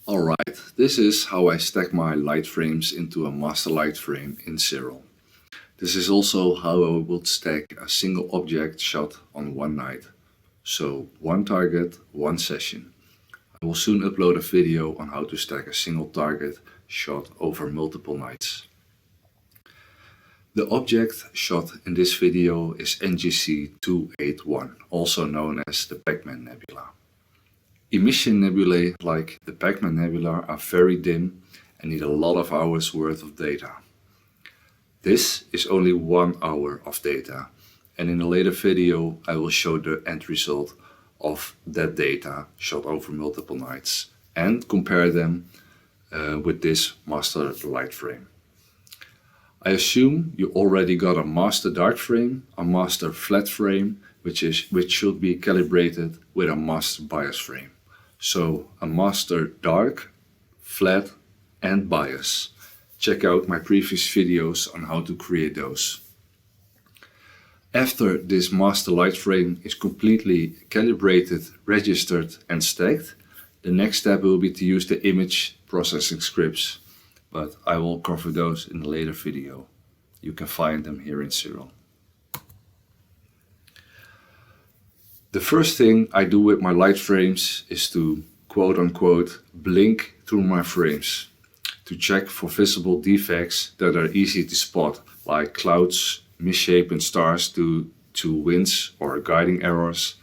Alright, this is how I stack my light frames into a master light frame in Siril. This is also how I would stack a single object shot on one night. So one target, one session. I will soon upload a video on how to stack a single target shot over multiple nights. The object shot in this video is NGC 281, also known as the Pac-Man Nebula. Emission nebulae like the Pac-Man Nebula are very dim and need a lot of hours worth of data. This is only 1 hour of data, and in a later video I will show the end result of that data shot over multiple nights and compare them with this master light frame. I assume you already got a master dark frame, a master flat frame, which should be calibrated with a master bias frame. So a master dark, flat and bias. Check out my previous videos on how to create those. After this master light frame is completely calibrated, registered and stacked, the next step will be to use the image processing scripts, but I will cover those in a later video. You can find them here in Siril. The first thing I do with my light frames is to quote-unquote blink through my frames to check for visible defects that are easy to spot, like clouds, misshapen stars due to winds or guiding errors,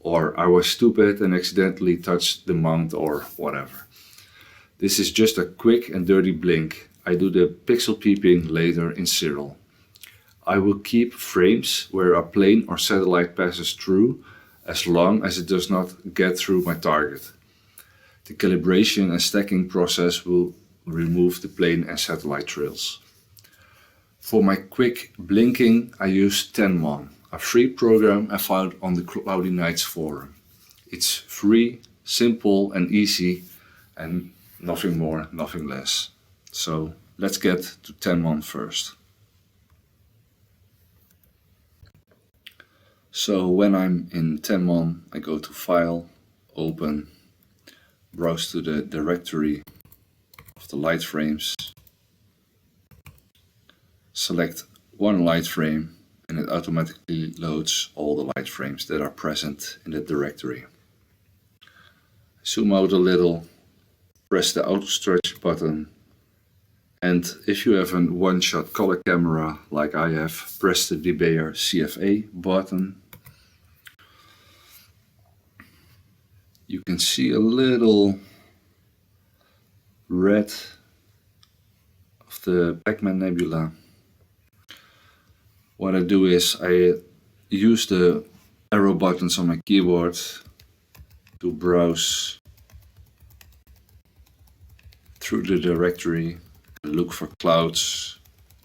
or I was stupid and accidentally touched the mount or whatever. This is just a quick and dirty blink. I do the pixel peeping later in Siril. I will keep frames where a plane or satellite passes through as long as it does not get through my target. The calibration and stacking process will remove the plane and satellite trails. For my quick blinking I use 10mon, a free program I found on the Cloudy Nights forum. It's free, simple and easy and nothing more, nothing less. So let's get to 10mon first. So when I'm in 10mon, I go to File, Open, browse to the directory of the light frames, select one light frame and it automatically loads all the light frames that are present in the directory. Zoom out a little, press the auto stretch button, and if you have a one-shot color camera like I have, press the Debayer CFA button. You can see a little red of the Pac-Man Nebula. What I do is I use the arrow buttons on my keyboard to browse through the directory, look for clouds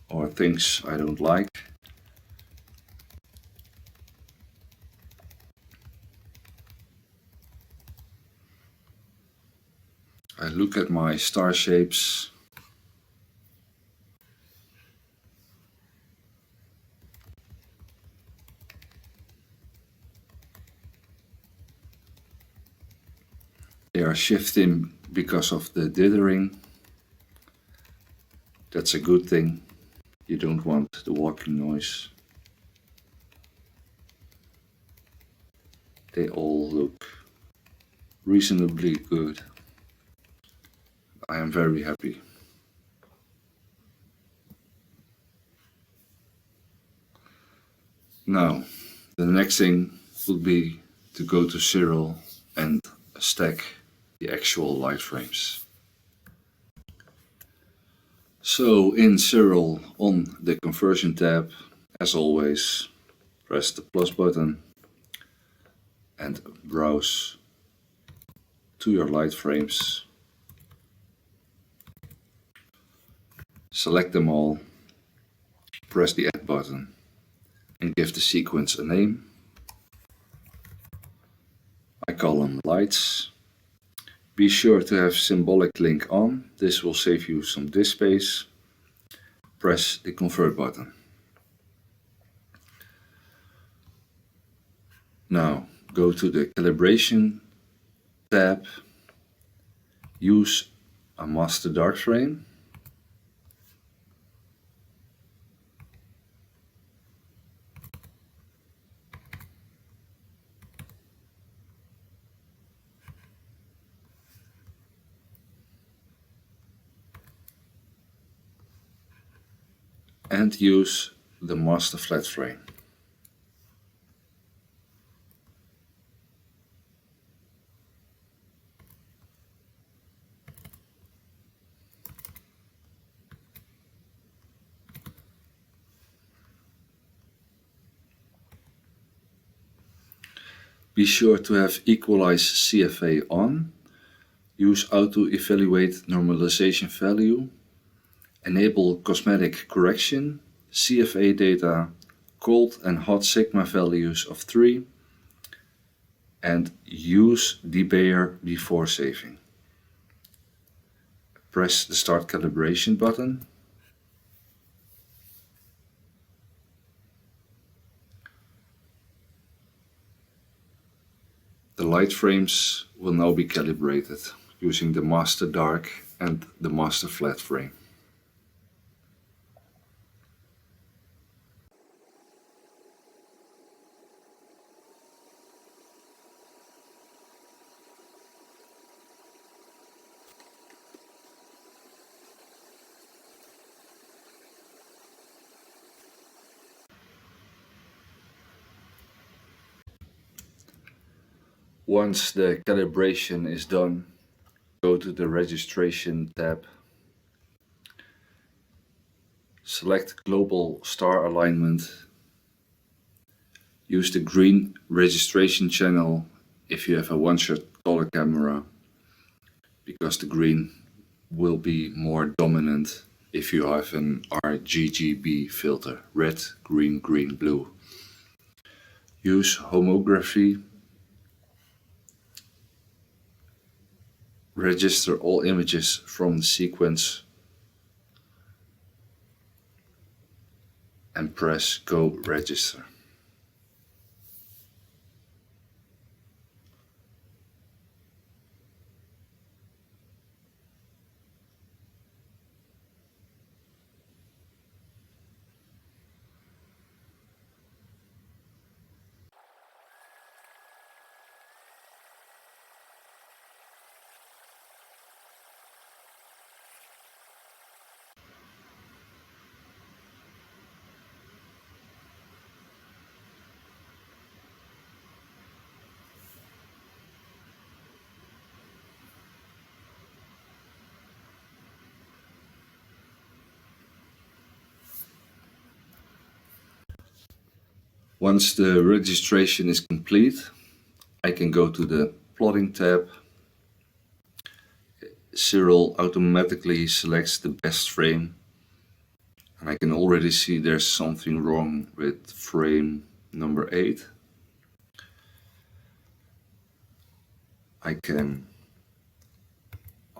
or things I don't like. I look at my star shapes. They are shifting because of the dithering. That's a good thing. You don't want the walking noise. They all look reasonably good. I am very happy. Now, the next thing would be to go to Siril and stack the actual light frames. So in Siril, on the conversion tab, as always, press the plus button and browse to your light frames. Select them all, press the add button and give the sequence a name. I call them lights. Be sure to have symbolic link on, this will save you some disk space. Press the convert button. Now go to the calibration tab use a master dark frame, and use the master flat frame. Be sure to have equalize CFA on, use auto evaluate normalization value, enable cosmetic correction, CFA data, cold and hot sigma values of 3, and use debayer before saving. Press the Start Calibration button. The light frames will now be calibrated using the master dark and the master flat frame. Once the calibration is done, go to the Registration tab, select Global Star Alignment, use the green registration channel if you have a one-shot color camera, because the green will be more dominant if you have an RGB filter, red, green, green, blue. Use homography. Register all images from the sequence and press Go Register. Once the registration is complete, I can go to the Plotting tab. Siril automatically selects the best frame, and I can already see there's something wrong with frame number 8. I can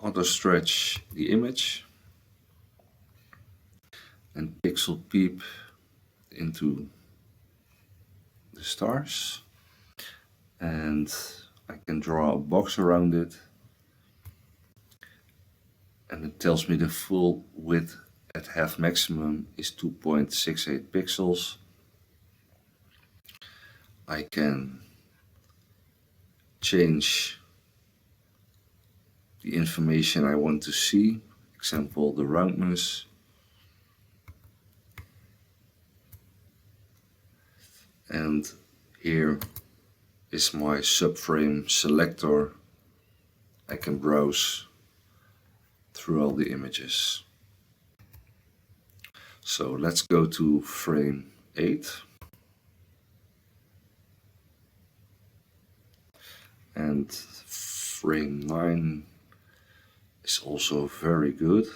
auto stretch the image and pixel peep into the stars, and I can draw a box around it, and it tells me the full width at half maximum is 2.68 pixels. I can change the information I want to see, example the roundness, and here is my subframe selector. I can browse through all the images. So let's go to frame 8. And frame 9 is also very good.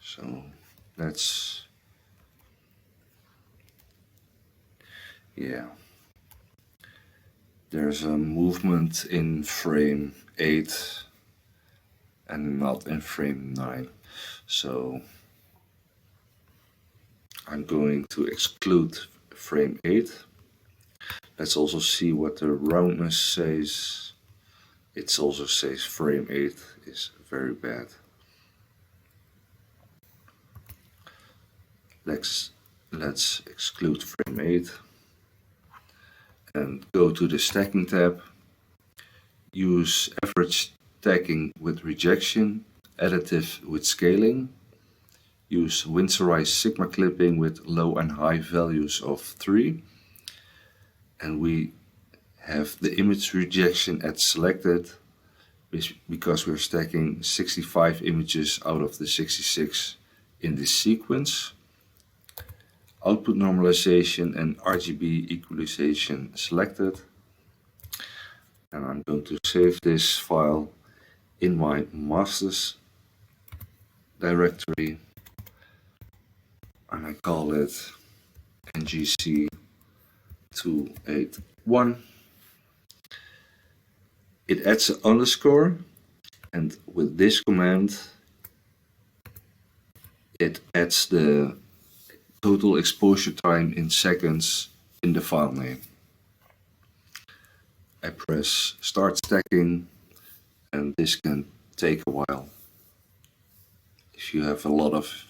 So let's, yeah. There's a movement in frame 8 and not in frame 9. So I'm going to exclude frame 8. Let's also see what the roundness says. it also says frame 8 is very bad. Let's exclude frame 8 and go to the stacking tab. Use average stacking with rejection, additive with scaling. Use winsorized sigma clipping with low and high values of 3. And we have the image rejection at selected because we're stacking 65 images out of the 66 in this sequence. Output normalization and RGB equalization selected. And I'm going to save this file in my masters directory, and I call it ngc 281. It adds an underscore, and with this command it adds the total exposure time in seconds in the file name. I press start stacking, and this can take a while. If you have a lot of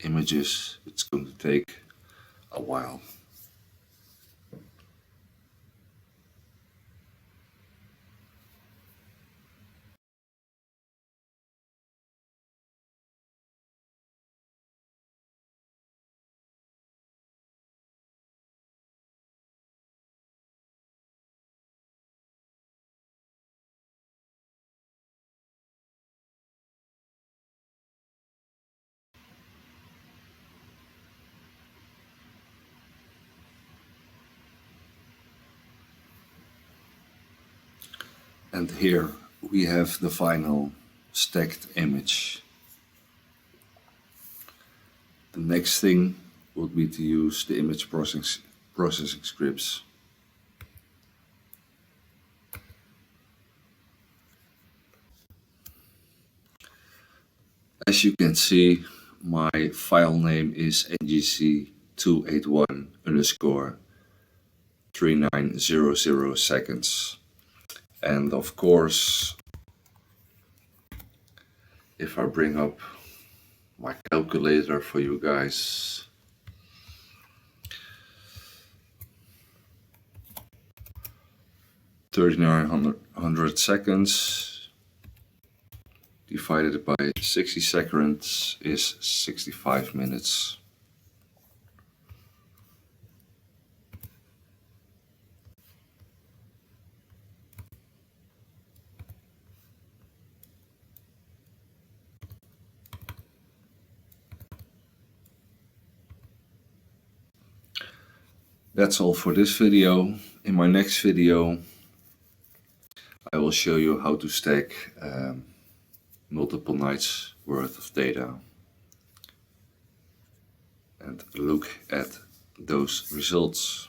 images, it's going to take a while. And here we have the final stacked image. The next thing would be to use the image processing scripts. As you can see, my file name is ngc281_3900 seconds. And of course, if I bring up my calculator for you guys, (3,900 seconds divided by 60 seconds is 65 minutes. That's all for this video. In my next video, I will show you how to stack multiple nights worth of data and look at those results.